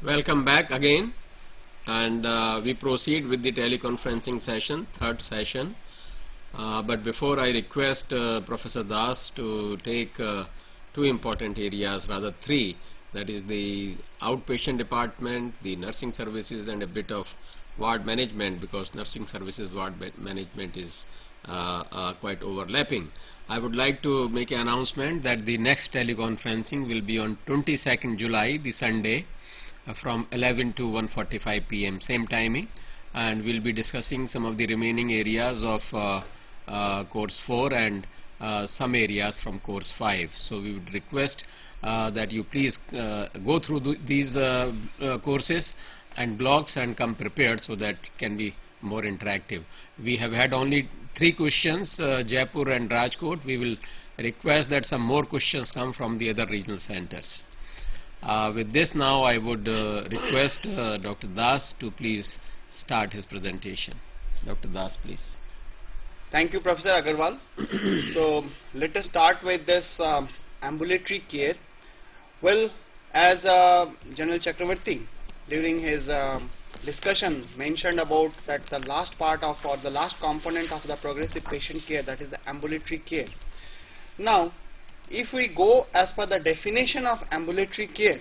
Welcome back again, and we proceed with the teleconferencing session, third session. But before I request Professor Das to take two important areas, rather three, that is the outpatient department, the nursing services, and a bit of ward management, because nursing services ward management is quite overlapping. I would like to make an announcement that the next teleconferencing will be on 22nd July, the Sunday, from 11 to 1:45 p.m. same timing, and we'll be discussing some of the remaining areas of course 4 and some areas from course 5. So we would request that you please go through these courses and blocks and come prepared so that it can be more interactive. We have had only 3 questions, Jaipur and Rajkot. We will request that some more questions come from the other regional centers. With this, now I would request Dr. Das to please start his presentation. Dr. Das, please. Thank you, Professor Agarwal. So let us start with this ambulatory care. Well, as General Chakravarti during his discussion mentioned about that the last part of, or the last component of the progressive patient care, that is the ambulatory care. Now, if we go as per the definition of ambulatory care,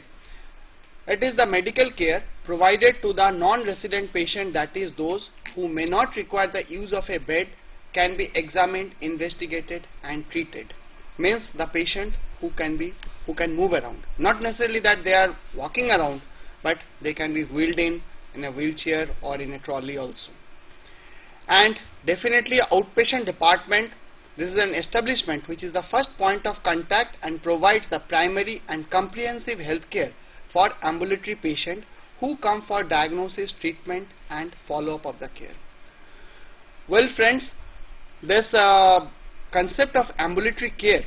it is the medical care provided to the non-resident patient, that is those who may not require the use of a bed, can be examined, investigated and treated. Means the patient who can move around. Not necessarily that they are walking around, but they can be wheeled in a wheelchair or in a trolley also. And definitely outpatient department, this is an establishment which is the first point of contact and provides the primary and comprehensive health care for ambulatory patient who come for diagnosis, treatment and follow-up of the care. Well friends, this concept of ambulatory care,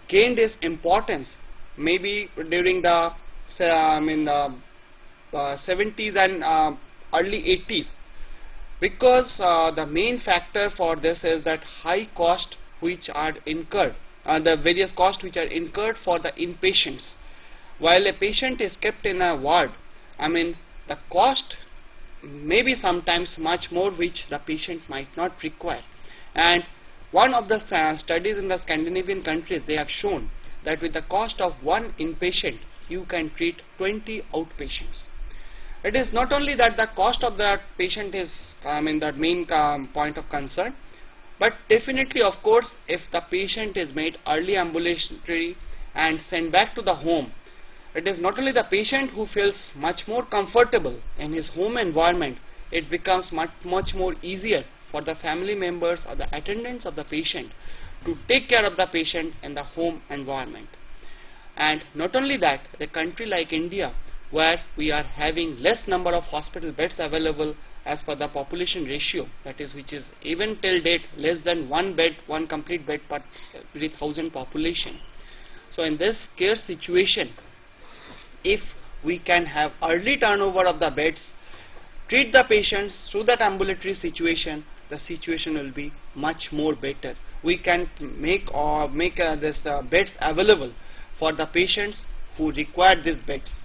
gained its importance maybe during the 70s and early 80s, because the main factor for this is that high cost which are incurred, the various costs which are incurred for the inpatients. While a patient is kept in a ward, the cost may be sometimes much more which the patient might not require. And one of the studies in the Scandinavian countries, they have shown that with the cost of one inpatient, you can treat 20 outpatients. It is not only that the cost of that patient is the main point of concern, but definitely, of course, if the patient is made early ambulatory and sent back to the home, it is not only the patient who feels much more comfortable in his home environment, it becomes much more easier for the family members or the attendants of the patient to take care of the patient in the home environment. And not only that, the country like India, where we are having less number of hospital beds available as per the population ratio, that is, which is even till date less than one complete bed per every 1,000 population. So in this care situation, if we can have early turnover of the beds, treat the patients through that ambulatory situation, the situation will be much more better. We can make this beds available for the patients who require these beds.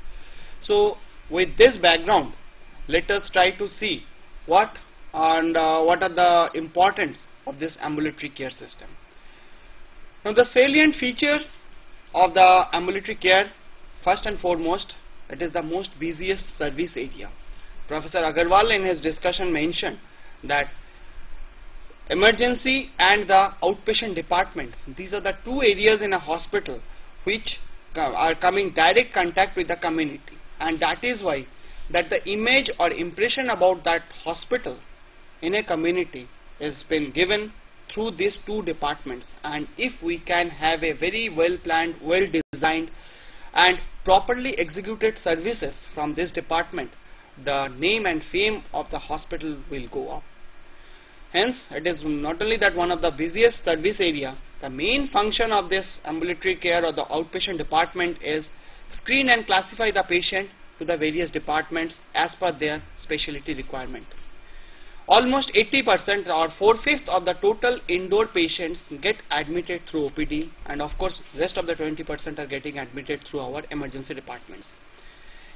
So with this background, let us try to see what are the importance of this ambulatory care system. Now the salient feature of the ambulatory care, first and foremost, it is the most busiest service area. Professor Agarwal in his discussion mentioned that emergency and the outpatient department, these are the two areas in a hospital which are coming direct contact with the community, and that is why that the image or impression about that hospital in a community has been given through these two departments. And if we can have a very well planned, well designed and properly executed services from this department, the name and fame of the hospital will go up. Hence, it is not only that one of the busiest service area, the main function of this ambulatory care or the outpatient department is screen and classify the patient to the various departments as per their specialty requirement. Almost 80% or 4/5 of the total indoor patients get admitted through OPD, and of course rest of the 20% are getting admitted through our emergency departments.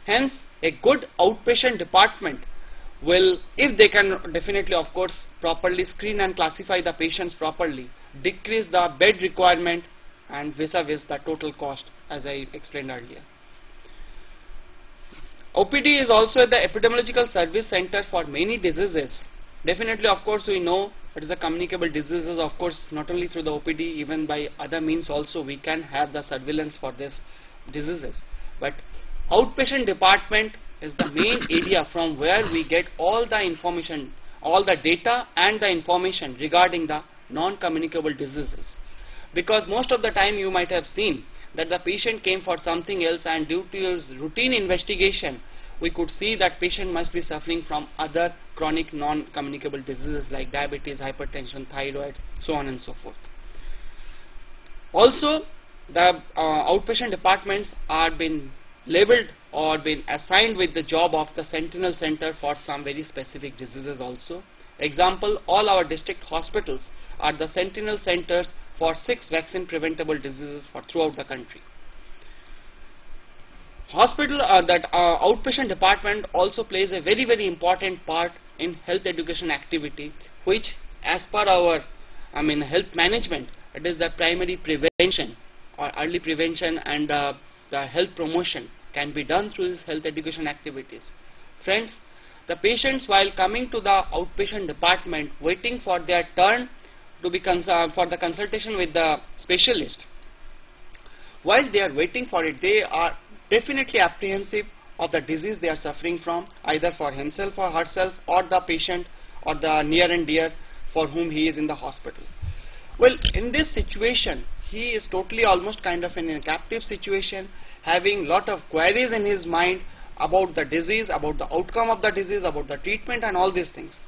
Hence, a good outpatient department will, if they can definitely of course properly screen and classify the patients properly, decrease the bed requirement and vis-a-vis the total cost, as I explained earlier. OPD is also the epidemiological service center for many diseases. Definitely of course we know it is the communicable diseases, of course not only through the OPD, even by other means also we can have the surveillance for these diseases. But outpatient department is the main area from where we get all the information, all the data and the information regarding the non-communicable diseases. Because most of the time you might have seen that the patient came for something else, and due to his routine investigation we could see that patient must be suffering from other chronic non-communicable diseases like diabetes, hypertension, thyroid, so on and so forth. Also, the outpatient departments are been labeled or been assigned with the job of the sentinel center for some very specific diseases also. Example, all our district hospitals are the sentinel centers for 6 vaccine preventable diseases for throughout the country. Hospital outpatient department also plays a very important part in health education activity, which as per our health management, it is the primary prevention or early prevention, and the health promotion can be done through these health education activities. Friends, the patients while coming to the outpatient department waiting for their turn to be for the consultation with the specialist, while they are waiting for it, they are definitely apprehensive of the disease they are suffering from, either for himself or herself or the patient or the near and dear for whom he is in the hospital. Well, in this situation he is totally almost kind of in a captive situation, having lot of queries in his mind about the disease, about the outcome of the disease, about the treatment and all these things.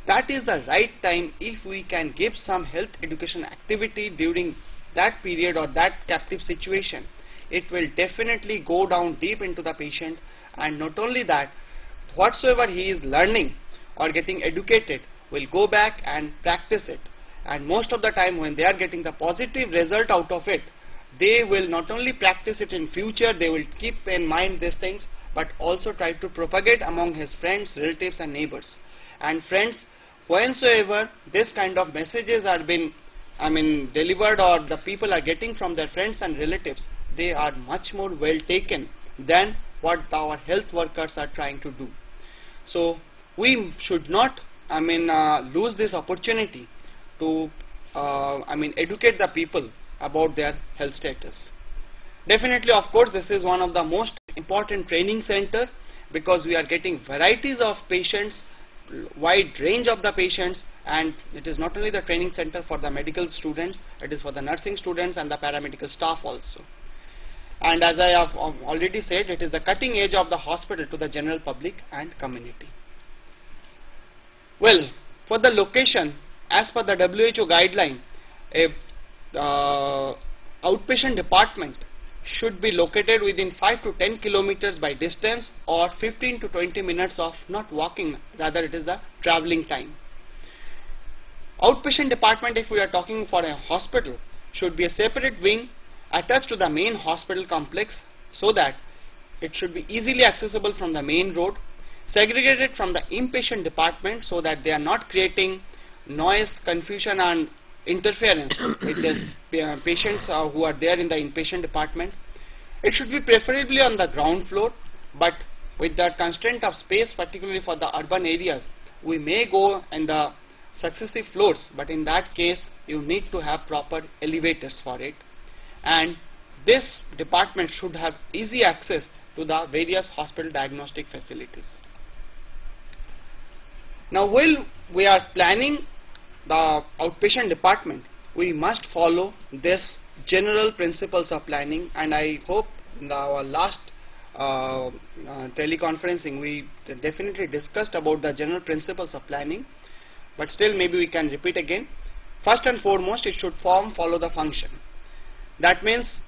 That is the right time if we can give some health education activity during that period or that captive situation. It will definitely go down deep into the patient, and not only that, whatsoever he is learning or getting educated will go back and practice it, and most of the time when they are getting the positive result out of it, they will not only practice it in future, they will keep in mind these things, but also try to propagate among his friends, relatives and neighbors. And friends, whensoever this kind of messages are been delivered or the people are getting from their friends and relatives, they are much more well taken than what our health workers are trying to do. So we should not lose this opportunity to educate the people about their health status. Definitely of course this is one of the most important training center, because we are getting varieties of patients, wide range of the patients, and it is not only the training center for the medical students, it is for the nursing students and the paramedical staff also. And as I have already said, it is the cutting edge of the hospital to the general public and community. Well, for the location, as per the WHO guideline, a outpatient department should be located within 5 to 10 kilometers by distance, or 15 to 20 minutes of not walking, rather it is the traveling time. Outpatient department, if we are talking for a hospital, should be a separate wing attached to the main hospital complex, so that it should be easily accessible from the main road, segregated from the inpatient department so that they are not creating noise, confusion and interference with these patients who are there in the inpatient department. It should be preferably on the ground floor, but with the constraint of space, particularly for the urban areas, we may go in the successive floors, but in that case you need to have proper elevators for it, and this department should have easy access to the various hospital diagnostic facilities. Now while we are planning the outpatient department, we must follow this general principles of planning, and I hope in our last teleconferencing we definitely discussed about the general principles of planning, but still maybe we can repeat again. First and foremost, it should follow the function. That means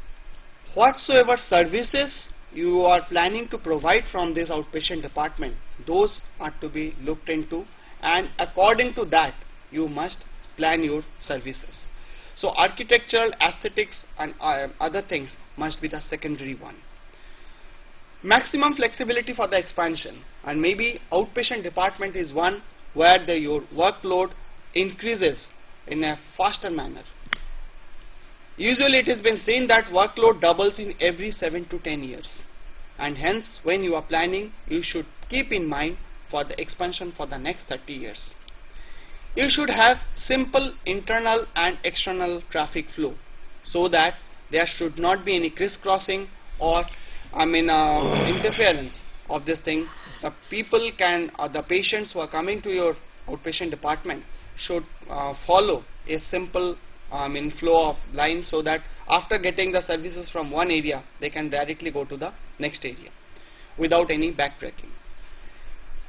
whatsoever services you are planning to provide from this outpatient department, those are to be looked into, and according to that you must plan your services. So architectural, aesthetics and other things must be the secondary one. Maximum flexibility for the expansion, and maybe outpatient department is one where your workload increases in a faster manner. Usually it has been seen that workload doubles in every 7 to 10 years, and hence when you are planning, you should keep in mind for the expansion for the next 30 years. You should have simple internal and external traffic flow, so that there should not be any crisscrossing or interference of this thing. The people can, or the patients who are coming to your outpatient department should follow a simple flow of lines, so that after getting the services from one area, they can directly go to the next area without any backtracking.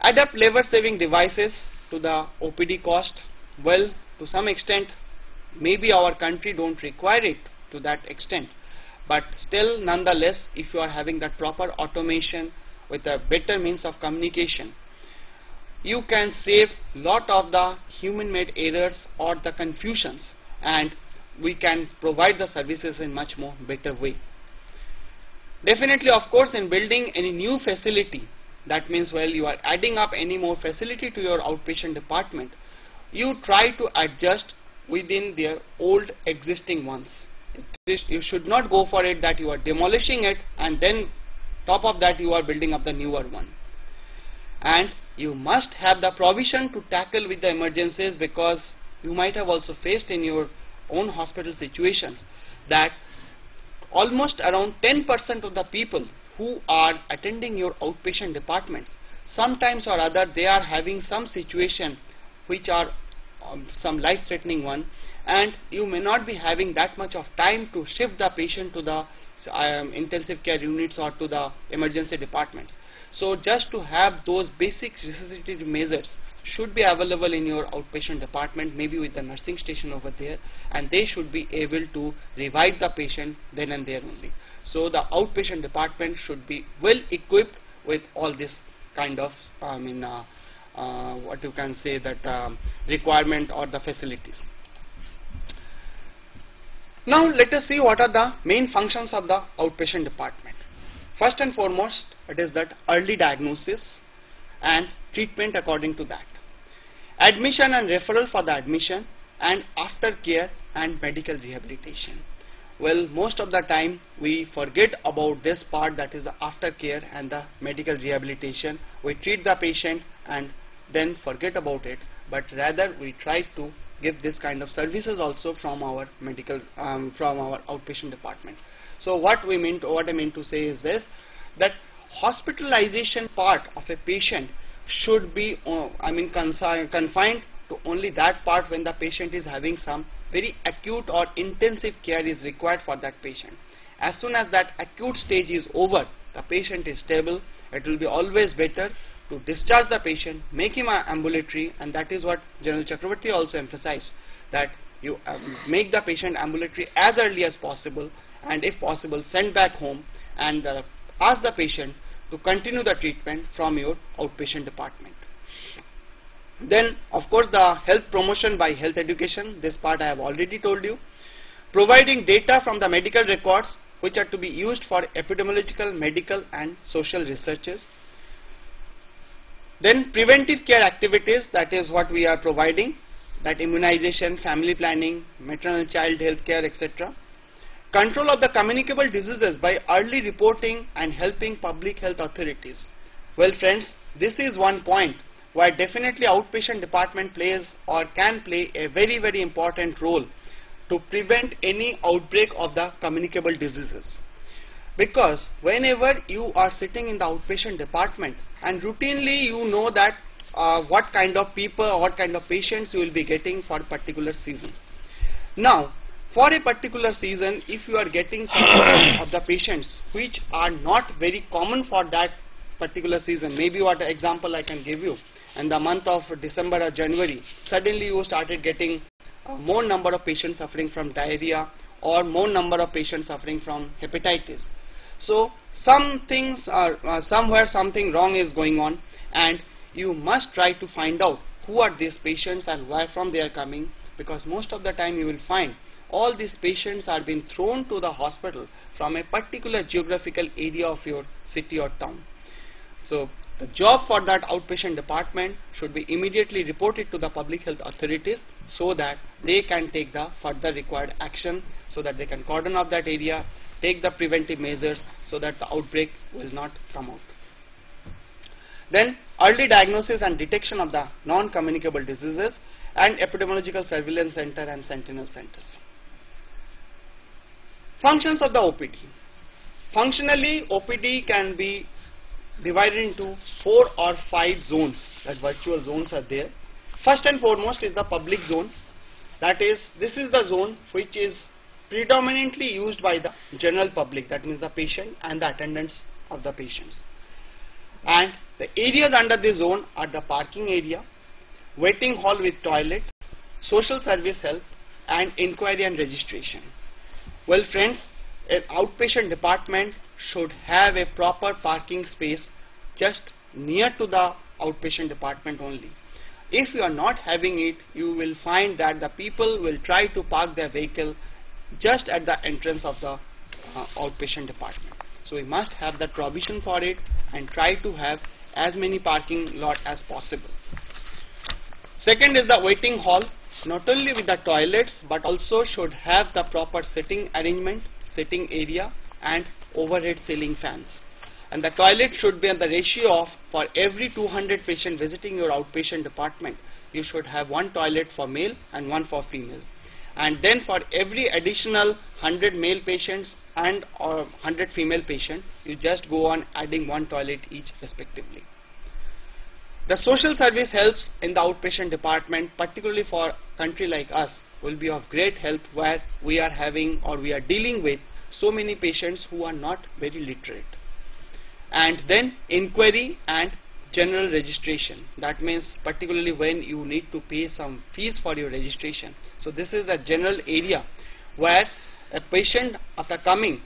Adapt labor saving devices to the OPD cost. Well, to some extent, maybe our country don't require it to that extent, but still nonetheless, if you are having that proper automation with a better means of communication, you can save lot of the human made errors or the confusions, and we can provide the services in much more better way. Definitely, of course, in building any new facility, that means, well, you are adding up any more facility to your outpatient department, you try to adjust within their old existing ones. You should not go for it that you are demolishing it and then top of that you are building up the newer one. And you must have the provision to tackle with the emergencies, because you might have also faced in your own hospital situations that almost around 10% of the people who are attending your outpatient departments, sometimes or other they are having some situation which are some life-threatening one, and you may not be having that much of time to shift the patient to the intensive care units or to the emergency departments. So just to have those basic resuscitative measures should be available in your outpatient department, maybe with the nursing station over there, and they should be able to revive the patient then and there only. So the outpatient department should be well equipped with all this kind of what you can say that requirement or the facilities. Now let us see what are the main functions of the outpatient department. First and foremost, it is that early diagnosis and treatment according to that. Admission and referral for the admission, and aftercare and medical rehabilitation. Well, most of the time we forget about this part, that is the aftercare and the medical rehabilitation. We treat the patient and then forget about it, but rather we try to give this kind of services also from our medical from our outpatient department. So what I mean to say is this, that hospitalization part of a patient should be confined to only that part when the patient is having some very acute or intensive care is required for that patient. As soon as that acute stage is over, the patient is stable, it will be always better to discharge the patient, make him ambulatory, and that is what General Chakravarti also emphasized, that you make the patient ambulatory as early as possible, and if possible send back home, and ask the patient to continue the treatment from your outpatient department. Then of course the health promotion by health education, this part I have already told you. Providing data from the medical records which are to be used for epidemiological, medical and social researches. Then preventive care activities, that is what we are providing, that immunization, family planning, maternal child health care, etc. Control of the communicable diseases by early reporting and helping public health authorities. Well friends, this is one point where definitely outpatient department plays or can play a very, very important role to prevent any outbreak of the communicable diseases. Because whenever you are sitting in the outpatient department and routinely you know that what kind of people or what kind of patients you will be getting for a particular season. Now, for a particular season, if you are getting some of the patients which are not very common for that particular season, maybe what example I can give you, in the month of December or January, suddenly you started getting more number of patients suffering from diarrhea or more number of patients suffering from hepatitis. So some things are somewhere something wrong is going on, and you must try to find out who are these patients and where from they are coming, because most of the time you will find all these patients are being thrown to the hospital from a particular geographical area of your city or town. So the job for that outpatient department should be immediately reported to the public health authorities so that they can take the further required action, so that they can cordon off that area, take the preventive measures so that the outbreak will not come out. Then early diagnosis and detection of the non-communicable diseases and epidemiological surveillance center and sentinel centers. Functions of the OPD. Functionally, OPD can be divided into 4 or 5 zones, that virtual zones are there. First and foremost is the public zone. That is, this is the zone which is predominantly used by the general public, that means the patient and the attendants of the patients. And the areas under this zone are the parking area, waiting hall with toilet, social service help, and inquiry and registration. Well friends, an outpatient department should have a proper parking space just near to the outpatient department only. If you are not having it, you will find that the people will try to park their vehicle just at the entrance of the outpatient department. So we must have that provision for it and try to have as many parking lot as possible. Second is the waiting hall, not only with the toilets but also should have the proper sitting arrangement, sitting area and overhead ceiling fans. And the toilet should be in the ratio of, for every 200 patients visiting your outpatient department, you should have 1 toilet for male and 1 for female. And then for every additional 100 male patients and or 100 female patients, you just go on adding 1 toilet each respectively. The social service helps in the outpatient department, particularly for a country like us, will be of great help, where we are having or we are dealing with so many patients who are not very literate. And then inquiry and general registration, that means particularly when you need to pay some fees for your registration. So this is a general area where a patient after coming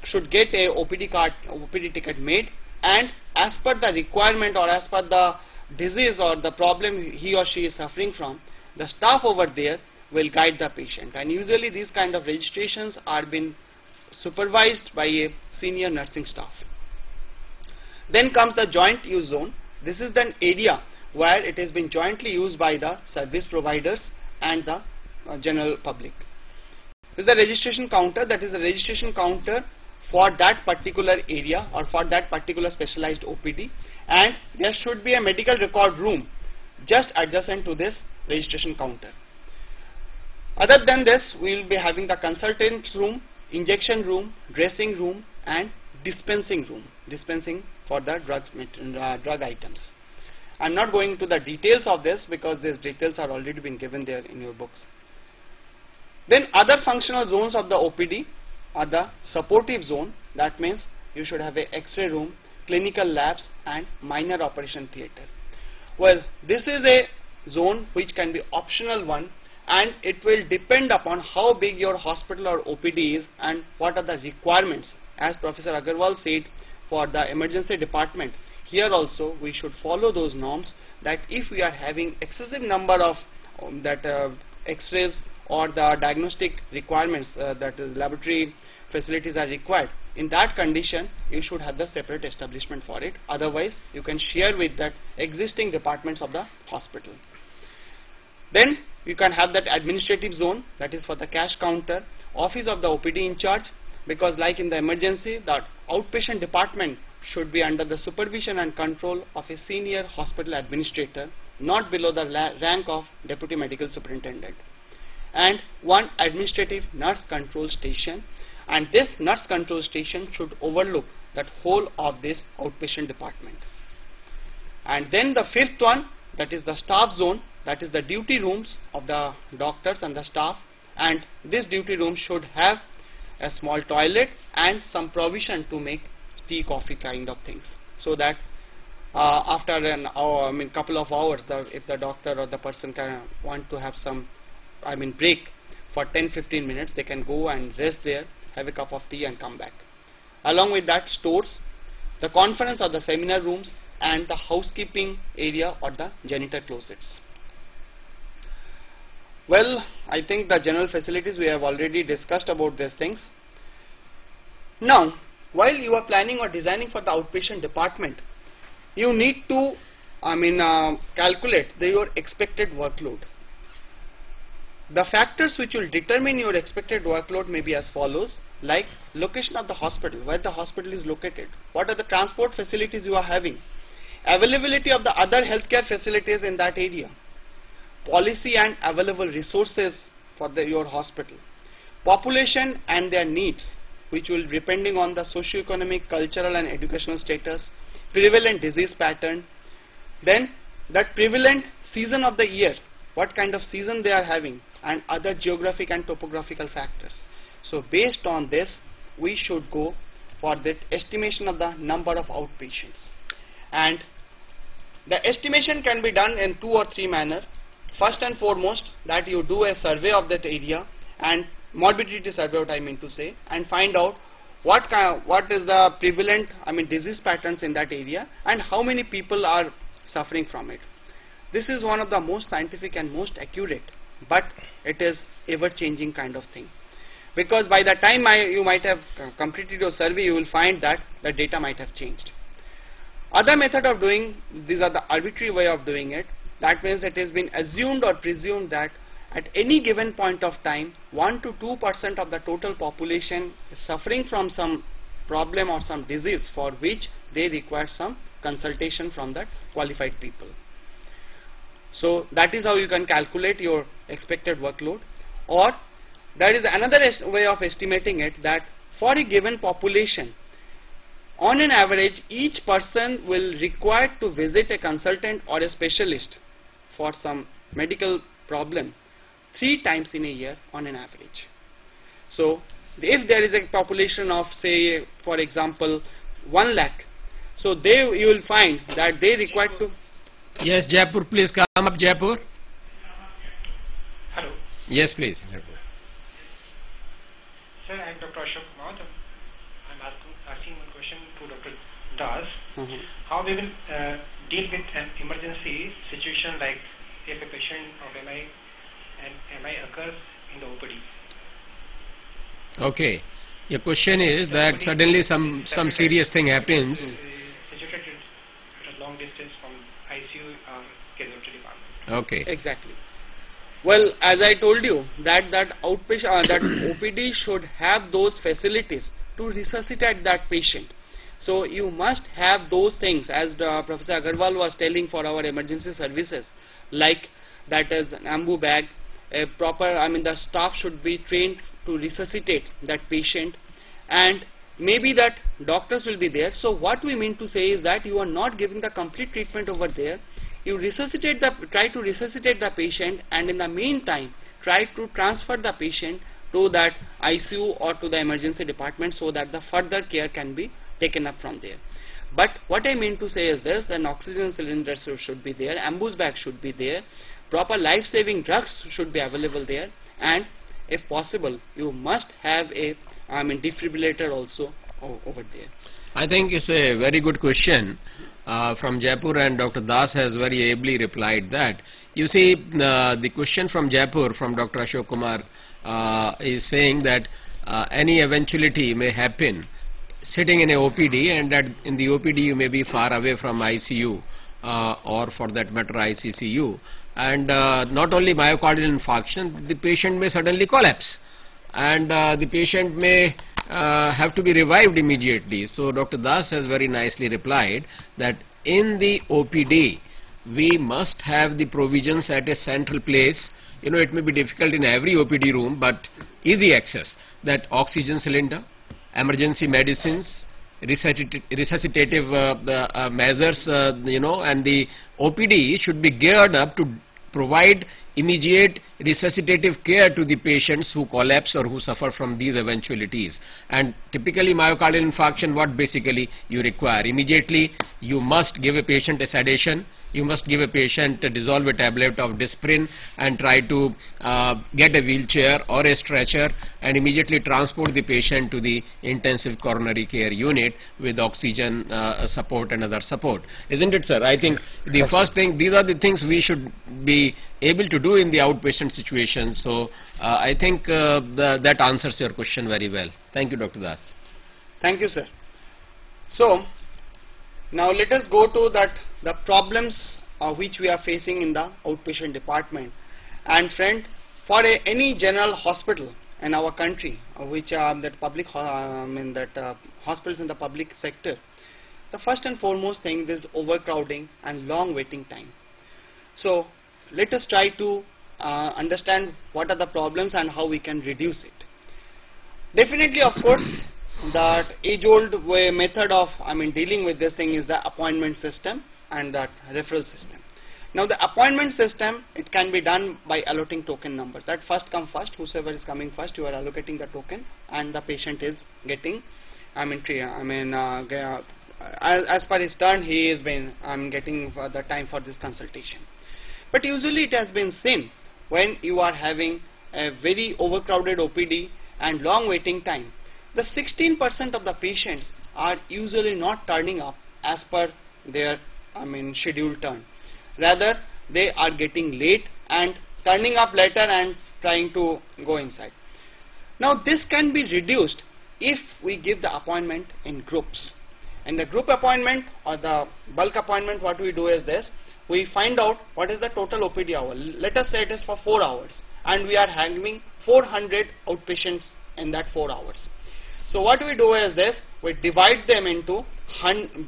should get a OPD card, OPD ticket made, and as per the requirement or as per the disease or the problem he or she is suffering from, the staff over there will guide the patient. And usually these kind of registrations are being supervised by a senior nursing staff. Then comes the joint use zone. This is an area where it has been jointly used by the service providers and the general public. This is the registration counter, that is a registration counter for that particular area or for that particular specialized OPD, and there should be a medical record room just adjacent to this registration counter. Other than this, we will be having the consultant room, injection room, dressing room and dispensing room, dispensing for the drug items. I am not going into the details of this because these details are already been given there in your books. Then other functional zones of the OPD are the supportive zone, that means you should have a X-ray room, clinical labs and minor operation theatre. Well, this is a zone which can be optional one, and it will depend upon how big your hospital or OPD is and what are the requirements. As Professor Agarwal said, for the emergency department, here also we should follow those norms, that if we are having excessive number of X-rays or the diagnostic requirements, that is laboratory facilities are required, in that condition you should have the separate establishment for it. Otherwise you can share with that existing departments of the hospital. Then you can have that administrative zone, that is for the cash counter, office of the OPD in charge, because like in the emergency, the outpatient department should be under the supervision and control of a senior hospital administrator, not below the rank of deputy medical superintendent, and 1 administrative nurse control station, and this nurse control station should overlook that whole of this outpatient department. And then the 5th one, that is the staff zone, that is the duty rooms of the doctors and the staff, and this duty room should have a small toilet and some provision to make tea, coffee kind of things, so that after an hour, couple of hours, if the doctor or the person can want to have some break for 10-15 minutes, they can go and rest there, have a cup of tea and come back. Along with that, stores, the conference or the seminar rooms and the housekeeping area or the janitor closets. Well, I think the general facilities we have already discussed about these things. Now, while you are planning or designing for the outpatient department, you need to calculate your expected workload. The factors which will determine your expected workload may be as follows, like location of the hospital, where the hospital is located, what are the transport facilities you are having, availability of the other healthcare facilities in that area, policy and available resources for your hospital, population and their needs, which will depending on the socio-economic, cultural and educational status, prevalent disease pattern, then that prevalent season of the year, what kind of season they are having, and other geographic and topographical factors. So based on this, we should go for the estimation of the number of outpatients. And the estimation can be done in 2 or 3 manner. First and foremost, that you do a survey of that area, and morbidity survey, what I mean to say, and find out what is the prevalent disease patterns in that area and how many people are suffering from it. This is one of the most scientific and most accurate, but it is ever changing kind of thing, because by the time you might have completed your survey, you will find that the data might have changed. Other method of doing, these are the arbitrary way of doing it. That means it has been assumed or presumed that at any given point of time 1 to 2% of the total population is suffering from some problem or some disease for which they require some consultation from that qualified people. So that is how you can calculate your expected workload. Or there is another way of estimating it, that for a given population, on an average each person will require to visit a consultant or a specialist for some medical problem 3 times in a year on an average. So if there is a population of, say for example 1 lakh, so you will find that they require to. Yes, Jaipur, please come up, Jaipur. Hello. Yes, please. Sir, I am Dr. Ashok Kumar. I am asking one question to Dr. Das. How we will deal with an emergency situation, like if a patient of MI occurs in the OPD. Okay. Your question is that suddenly some serious thing happens. Situated at a long distance from ICU or casualty department. Okay. Exactly. Well, as I told you, that outpatient that OPD should have those facilities to resuscitate that patient. So you must have those things, as Professor Agarwal was telling, for our emergency services, like that is an ambu bag, a proper, the staff should be trained to resuscitate that patient, and maybe that doctors will be there. So what we mean to say is that you are not giving the complete treatment over there. You try to resuscitate the patient, and in the meantime try to transfer the patient to that ICU or to the emergency department, so that the further care can be taken up from there. But what I mean to say is this: an oxygen cylinder should be there, ambulance bag should be there, proper life-saving drugs should be available there, and if possible you must have a defibrillator also over there. I think it's a very good question from Jaipur, and Dr. Das has very ably replied that. You see, the question from Jaipur, from Dr. Ashok Kumar, is saying that any eventuality may happen sitting in a OPD, and that in the OPD you may be far away from ICU or for that matter ICCU, and not only myocardial infarction, the patient may suddenly collapse, and the patient may have to be revived immediately. So Dr. Das has very nicely replied that in the OPD we must have the provisions at a central place. You know, it may be difficult in every OPD room, but easy access, that oxygen cylinder, emergency medicines, resuscitative measures, and the OPD should be geared up to provide immediate resuscitative care to the patients who collapse or who suffer from these eventualities. And typically myocardial infarction, what basically you require? Immediately you must give a patient a sedation, you must give a patient dissolve a tablet of Disprin and try to get a wheelchair or a stretcher and immediately transport the patient to the intensive coronary care unit with oxygen support and other support. Isn't it, sir? I think the first thing, these are the things we should be able to do in the outpatient situation. So I think that answers your question very well. Thank you, Dr. Das. Thank you, sir. So, now let us go to the problems which we are facing in the outpatient department. And friend, for any general hospital in our country, which are hospitals in the public sector, the first and foremost thing is overcrowding and long waiting time. So let us try to understand what are the problems and how we can reduce it. Definitely, of course, that age-old method of dealing with this thing is the appointment system and the referral system. Now the appointment system, it can be done by allotting token numbers. That first come first, whosoever is coming first, you are allocating the token, and the patient is getting, as per his turn, he is been getting the time for this consultation. But usually it has been seen when you are having a very overcrowded OPD and long waiting time, the 16% of the patients are usually not turning up as per their scheduled turn. Rather, they are getting late and turning up later and trying to go inside. Now this can be reduced if we give the appointment in groups. In the group appointment or the bulk appointment, what we do is this: we find out what is the total OPD hour. Let us say it is for 4 hours and we are having 400 outpatients in that 4 hours. So what we do is this: we divide them into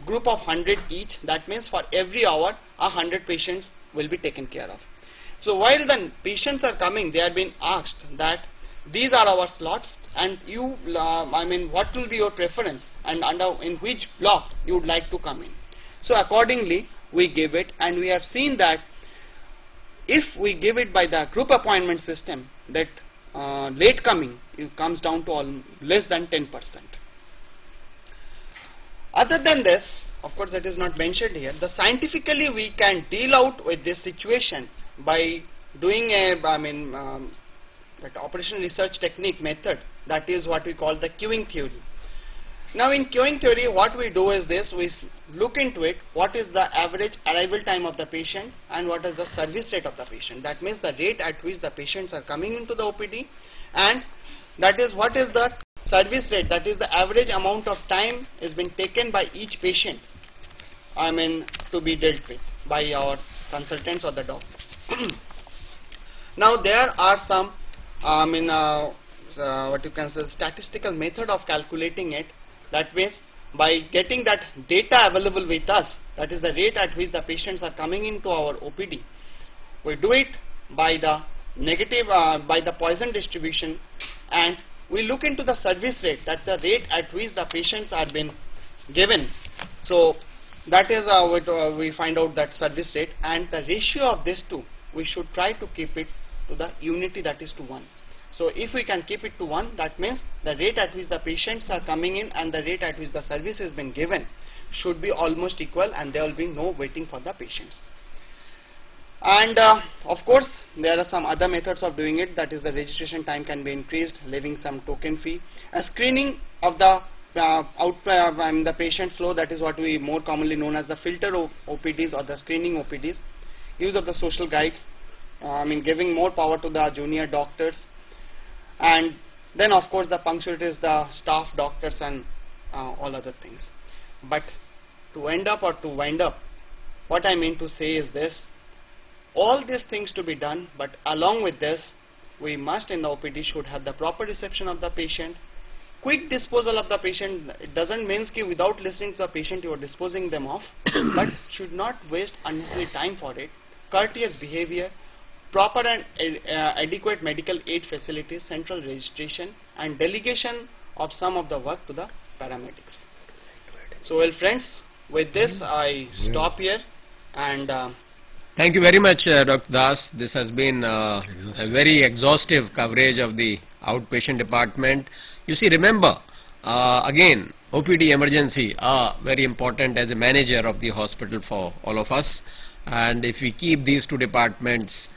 group of 100 each. That means for every hour 100 patients will be taken care of. So while the patients are coming, they are being asked that these are our slots, and you what will be your preference and in which block you would like to come in. So accordingly we give it, and we have seen that if we give it by the group appointment system, that late coming, it comes down to less than 10%. Other than this, of course that is not mentioned here, scientifically we can deal out with this situation by doing a that operational research technique method, that is what we call the queuing theory. Now in queuing theory, what we do is this: we look into it, what is the average arrival time of the patient and what is the service rate of the patient. That means the rate at which the patients are coming into the OPD, and that is what is the service rate, that is the average amount of time is being taken by each patient to be dealt with by our consultants or the doctors. Now there are some what you can say statistical method of calculating it. That means by getting that data available with us, that is the rate at which the patients are coming into our OPD, we do it by the negative by the Poisson distribution, and we look into the service rate, that the rate at which the patients are being given. So that is we find out that service rate, and the ratio of these two we should try to keep it to the unity, that is to 1. So if we can keep it to 1, that means the rate at which the patients are coming in and the rate at which the service has been given should be almost equal, and there will be no waiting for the patients. And of course there are some other methods of doing it, that is the registration time can be increased, leaving some token fee. A screening of the the patient flow, that is what we more commonly known as the filter OPDs or the screening OPDs. Use of the social guides, giving more power to the junior doctors, and then of course the punctuality is the staff doctors and all other things. But to end up or to wind up, what I mean to say is this: all these things to be done, but along with this we must in the OPD should have the proper reception of the patient, quick disposal of the patient. It doesn't mean that without listening to the patient you are disposing them off, but should not waste unnecessary time for it. Courteous behavior, proper and adequate medical aid facilities, central registration, and delegation of some of the work to the paramedics. So well friends, with this I stop here, and thank you very much Dr. Das. This has been a very exhaustive coverage of the outpatient department. You see, remember again, OPD emergency are very important as a manager of the hospital for all of us, and if we keep these two departments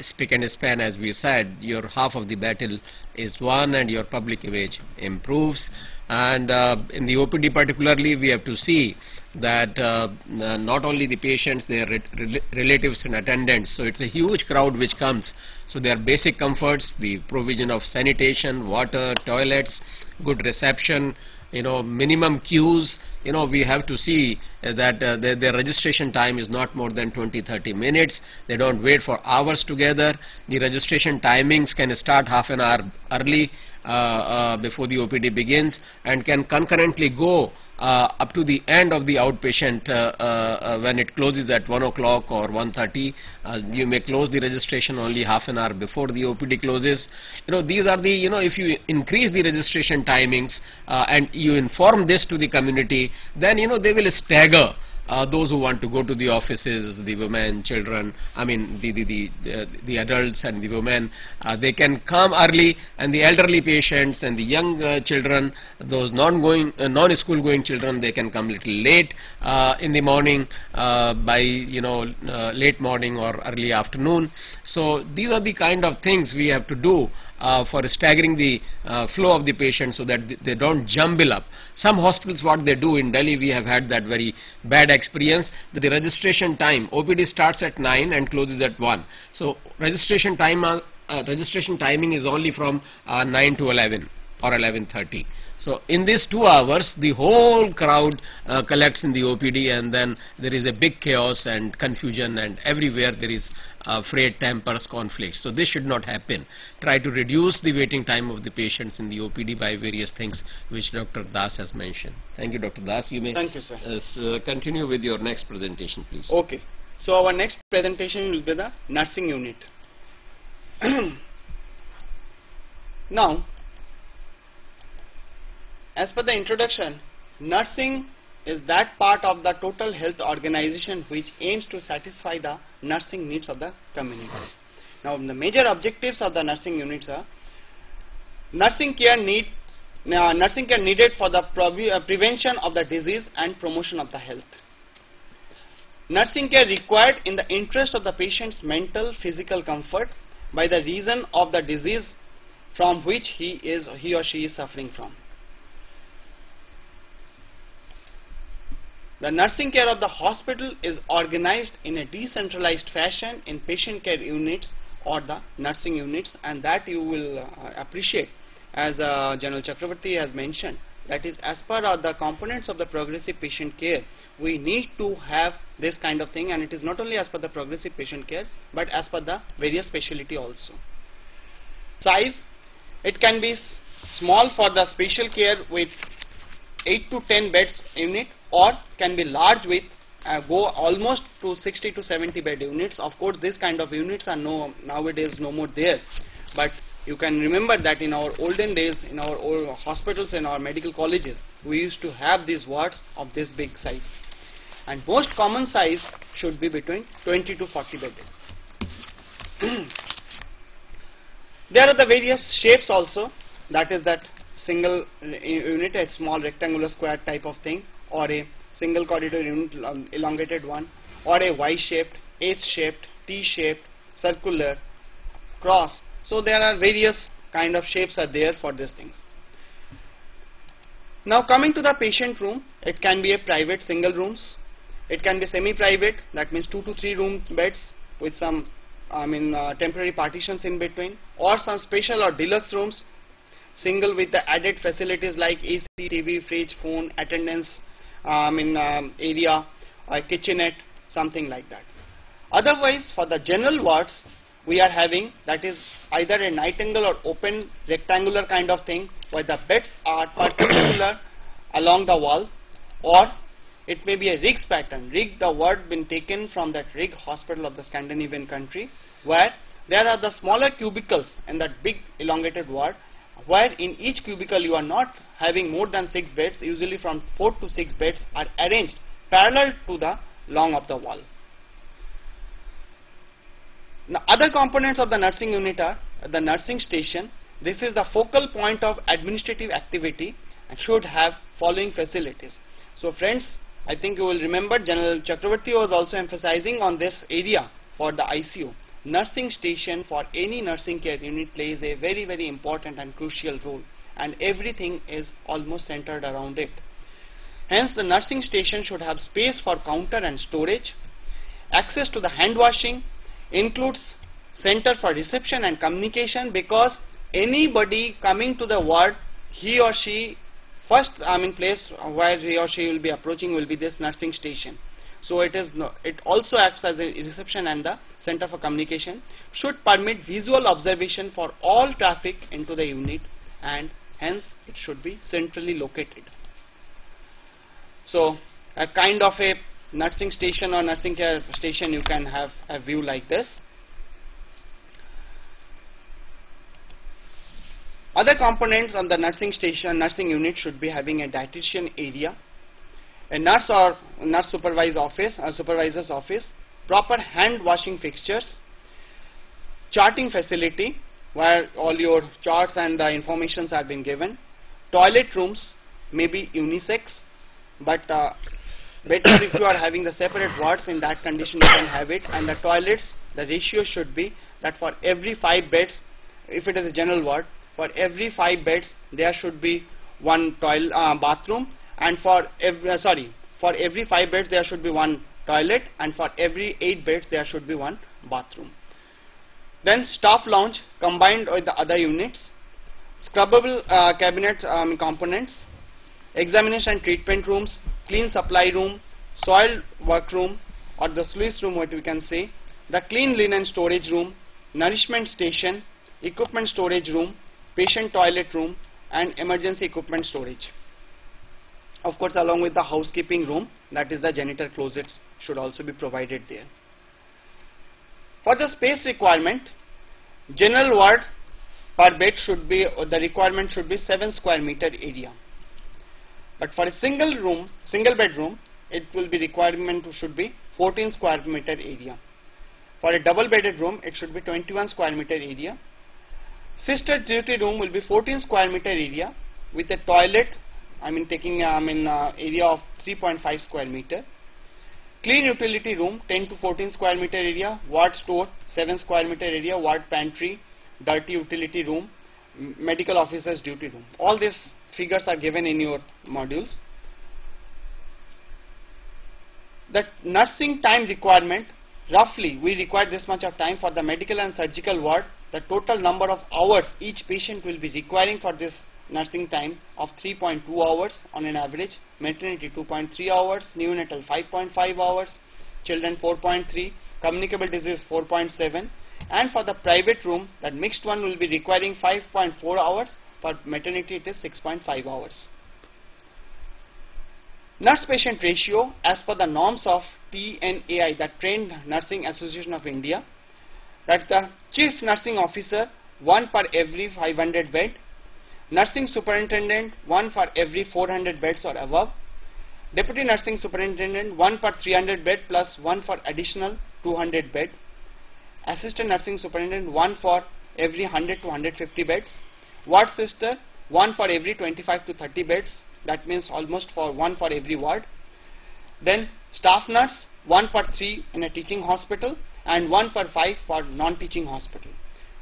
spick and span, as we said, your half of the battle is won and your public image improves. And in the OPD particularly, we have to see that not only the patients, their relatives and attendants, so it's a huge crowd which comes, so their basic comforts, the provision of sanitation, water, toilets, good reception, minimum queues. We have to see that their registration time is not more than 20-30 minutes. They don't wait for hours together. The registration timings can start half an hour early before the OPD begins, and can concurrently go up to the end of the outpatient when it closes at 1 o'clock or 1:30. You may close the registration only half an hour before the OPD closes. These are the, if you increase the registration timings and you inform this to the community, then they will stagger those who want to go to the offices, the women, children, I mean the adults and the women, they can come early, and the elderly patients and the young children, those non-school going children, they can come little late in the morning, by late morning or early afternoon. So these are the kind of things we have to do for staggering the flow of the patient, so that they don't jumble up. Some hospitals, what they do in Delhi, we have had that very bad experience, that the registration time, OPD starts at 9 and closes at 1. So registration timing is only from 9 to 11 or 11:30. So in these 2 hours, the whole crowd collects in the OPD, and then there is a big chaos and confusion, and everywhere there is frayed tempers, conflicts. So this should not happen. Try to reduce the waiting time of the patients in the OPD by various things which Dr. Das has mentioned. Thank you, Dr. Das. You may Thank you, sir. Continue with your next presentation, please. Okay. So our next presentation will be the nursing unit. Now, as per the introduction, nursing is that part of the total health organization which aims to satisfy the nursing needs of the community. Now, the major objectives of the nursing units are nursing care needed for the prevention of the disease and promotion of the health. Nursing care required in the interest of the patient's mental, physical comfort by the reason of the disease from which he or she is suffering from. The nursing care of the hospital is organized in a decentralized fashion in patient care units or the nursing units, and that you will appreciate, as General Chakravarti has mentioned, that is, as per the components of the progressive patient care, we need to have this kind of thing, and it is not only as per the progressive patient care, but as per the various specialty also. Size, it can be small for the special care with 8 to 10 beds unit, or can be large with go almost to 60 to 70 bed units. Of course, this kind of units are nowadays no more there, but you can remember that in our olden days, in our old hospitals and our medical colleges, we used to have these wards of this big size, and most common size should be between 20 to 40 bed. There are the various shapes also, that is that single unit, a small rectangular square type of thing, or a single corridor unit, elongated one, or a Y-shaped, H-shaped, T-shaped, circular, cross. So there are various kind of shapes are there for these things. Now coming to the patient room, it can be a private single rooms, it can be semi-private, that means 2 to 3 room beds with some temporary partitions in between, or some special or deluxe rooms, single with the added facilities like AC, TV, fridge, phone, attendance area, kitchenette, something like that. Otherwise, for the general wards, we are having, that is either a nightingale or open rectangular kind of thing, where the beds are perpendicular along the wall, or it may be a rigs pattern. Rig, the word been taken from that rig hospital of the Scandinavian country, where there are the smaller cubicles in that big elongated ward, where in each cubicle you are not having more than 6 beds, usually from 4 to 6 beds are arranged parallel to the long of the wall. The other components of the nursing unit are the nursing station. This is the focal point of administrative activity and should have following facilities. So friends, I think you will remember General Chakravarti was also emphasizing on this area for the ICU. Nursing station for any nursing care unit plays a very, very important and crucial role, and everything is almost centered around it. Hence, the nursing station should have space for counter and storage, access to the hand washing, includes center for reception and communication, because anybody coming to the ward, he or she first place where he or she will be approaching will be this nursing station. So it also acts as a reception and the center for communication, should permit visual observation for all traffic into the unit, and hence it should be centrally located. So a kind of a nursing station or nursing care station, you can have a view like this. Other components on the nursing station, nursing unit should be having a dietitian area, a nurse or nurse supervisor's office, proper hand washing fixtures, charting facility where all your charts and the informations are being given, toilet rooms, maybe unisex, but better if you are having the separate wards, in that condition you can have it. And the toilets, the ratio should be that for every 5 beds, if it is a general ward, for every 5 beds there should be one bathroom, and for every 5 beds there should be one toilet, and for every 8 beds there should be one bathroom. Then staff lounge combined with the other units, scrubbable cabinet components, examination and treatment rooms, clean supply room, soil work room or the sluice room, what we can say, the clean linen storage room, nourishment station, equipment storage room, patient toilet room, and emergency equipment storage. Of course, along with the housekeeping room, that is the janitor closets, should also be provided there. For the space requirement, general ward per bed should be, the requirement should be 7 square meter area. But for a single bedroom, it will be requirement should be 14 square meter area. For a double bedded room, it should be 21 square meter area. Sister duty room will be 14 square meter area with a toilet, taking area of 3.5 square meter. Clean utility room 10 to 14 square meter area, ward store 7 square meter area, ward pantry, dirty utility room, medical officers duty room. All these figures are given in your modules. The nursing time requirement, roughly we require this much of time for the medical and surgical ward. The total number of hours each patient will be requiring for this nursing time of 3.2 hours on an average, maternity 2.3 hours, neonatal 5.5 hours, children 4.3, communicable disease 4.7, and for the private room, that mixed one will be requiring 5.4 hours, for maternity it is 6.5 hours. Nurse patient ratio as per the norms of TNAI, the Trained Nursing Association of India, that the chief nursing officer 1 per every 500 bed, nursing superintendent 1 for every 400 beds or above, deputy nursing superintendent 1 per 300 bed plus 1 for additional 200 bed, assistant nursing superintendent 1 for every 100 to 150 beds, ward sister 1 for every 25 to 30 beds, that means almost for 1 for every ward. Then staff nurse 1 per 3 in a teaching hospital and 1 per 5 for non-teaching hospital.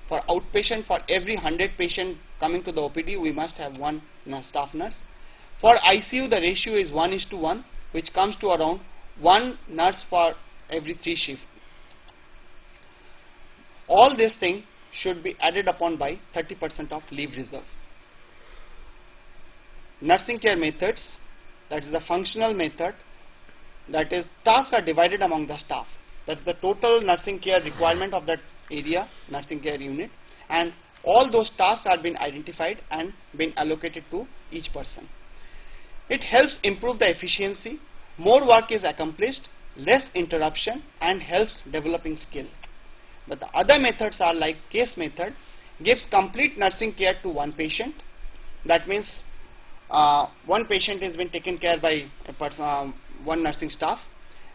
For outpatient, for every 100 patient coming to the OPD, we must have 1 staff nurse. For ICU, the ratio is 1:1, which comes to around 1 nurse for every 3 shifts. All this thing should be added upon by 30% of leave reserve. Nursing care methods, that is the functional method, that is tasks are divided among the staff. That is the total nursing care requirement of that area, nursing care unit, and all those tasks are been identified and been allocated to each person. It helps improve the efficiency, more work is accomplished, less interruption, and helps developing skill. But the other methods are like case method, gives complete nursing care to one patient. That means one patient is been taken care by a person, one nursing staff.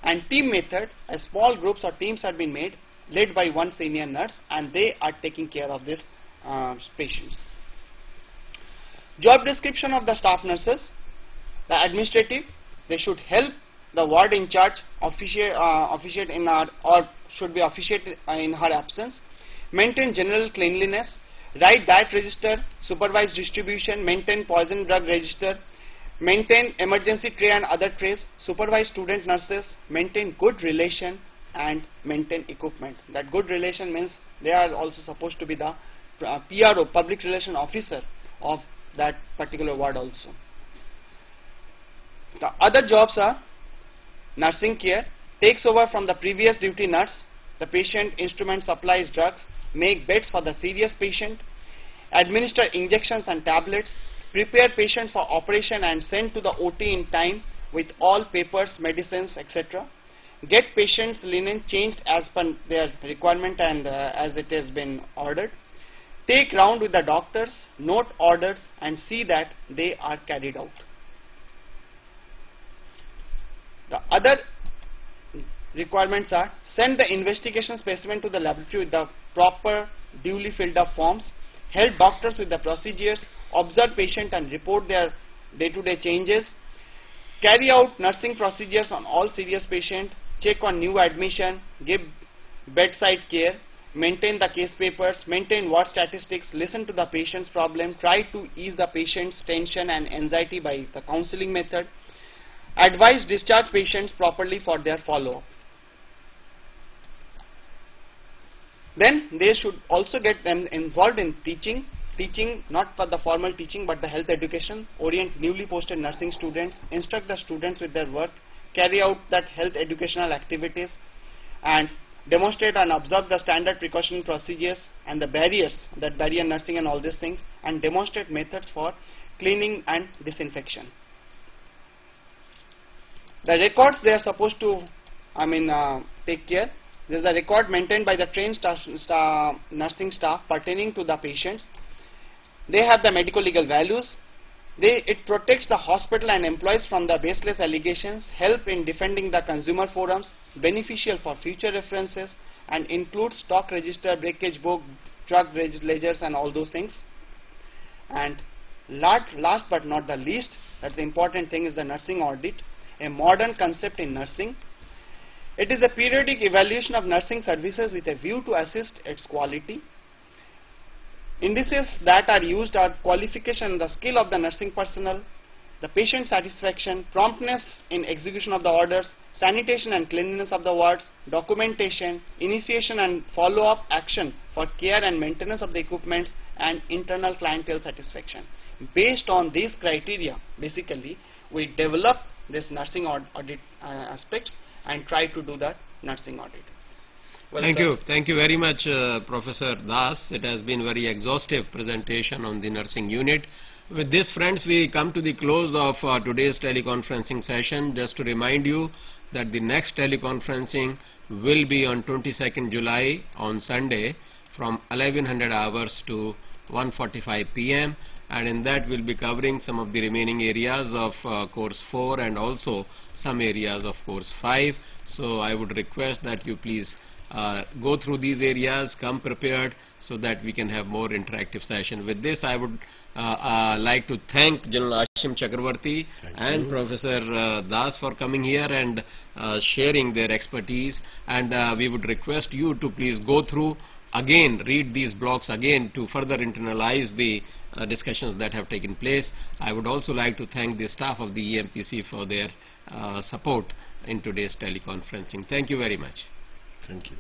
And team method, small groups or teams are being made, led by one senior nurse, and they are taking care of these patients. Job description of the staff nurses, the administrative, they should help the ward in charge officiate in her, or should be officiate in her absence, maintain general cleanliness, write diet register, supervise distribution, maintain poison drug register, maintain emergency tray and other trays, supervise student nurses, maintain good relation, and maintain equipment. That good relation means they are also supposed to be the PRO, public relation officer of that particular ward also. The other jobs are nursing care, takes over from the previous duty nurse, the patient, instrument, supplies, drugs, make beds for the serious patient, administer injections and tablets, prepare patient for operation and send to the OT in time with all papers, medicines, etc. Get patients' linen changed as per their requirement and as it has been ordered. Take round with the doctors, note orders and see that they are carried out. The other requirements are send the investigation specimen to the laboratory with the proper duly filled up forms, help doctors with the procedures, observe patient and report their day-to-day changes, carry out nursing procedures on all serious patients, check on new admission, give bedside care, maintain the case papers, maintain ward statistics, listen to the patient's problem, try to ease the patient's tension and anxiety by the counseling method, advise discharge patients properly for their follow-up. Then they should also get them involved in teaching not for the formal teaching but the health education, orient newly posted nursing students, instruct the students with their work, carry out that health educational activities and demonstrate and observe the standard precaution procedures and the barriers, that barrier nursing and all these things, and demonstrate methods for cleaning and disinfection. The records they are supposed to take care. There is a record maintained by the trained nursing staff pertaining to the patients. They have the medical legal values. It protects the hospital and employees from the baseless allegations, help in defending the consumer forums, beneficial for future references, and includes stock register, breakage book, drug ledgers and all those things. And last but not the least, that the important thing is the nursing audit, a modern concept in nursing. It is a periodic evaluation of nursing services with a view to assist its quality. Indices that are used are qualification, the skill of the nursing personnel, the patient satisfaction, promptness in execution of the orders, sanitation and cleanliness of the wards, documentation, initiation and follow-up action for care and maintenance of the equipments, and internal clientele satisfaction. Based on these criteria, basically, we develop this nursing audit aspects and try to do that nursing audit. Well, Thank you very much, Professor Das. It has been very exhaustive presentation on the nursing unit. With this, friends, we come to the close of today's teleconferencing session. Just to remind you that the next teleconferencing will be on 22nd July on Sunday from 1100 hours to 1:45 p.m. and in that we'll be covering some of the remaining areas of course 4 and also some areas of course 5. So I would request that you please go through these areas, come prepared so that we can have more interactive session. With this, I would like to thank General Ashim Chakravarti and Professor Das for coming here and sharing their expertise, and we would request you to please go through again, read these blocks again to further internalize the discussions that have taken place. I would also like to thank the staff of the EMPC for their support in today's teleconferencing. Thank you very much. Thank you.